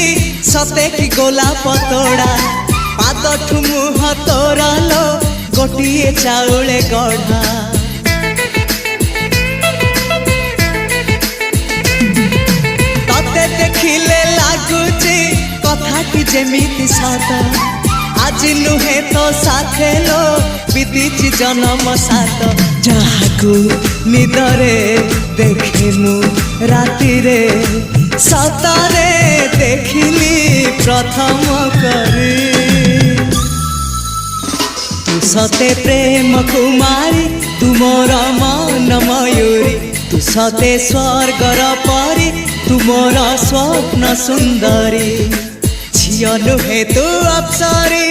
आखि सते कि गोलाप तोड़ा पाद मुह तोर लो गोटे चाउले गढ़ा तते देखिले लगुची कथाटी जेमिति सत आज नुहे तो साथे लो बीतीची जन्म सात जहाकू निदरे देखे मु राति रे सतरे देखिली प्रथम करी तू सते प्रेम कुमारी तू मोर मन मयूरी तू सते स्वर्गर परी तू मोर स्वप्न सुंदरी झियो नुहे तू अप्सरी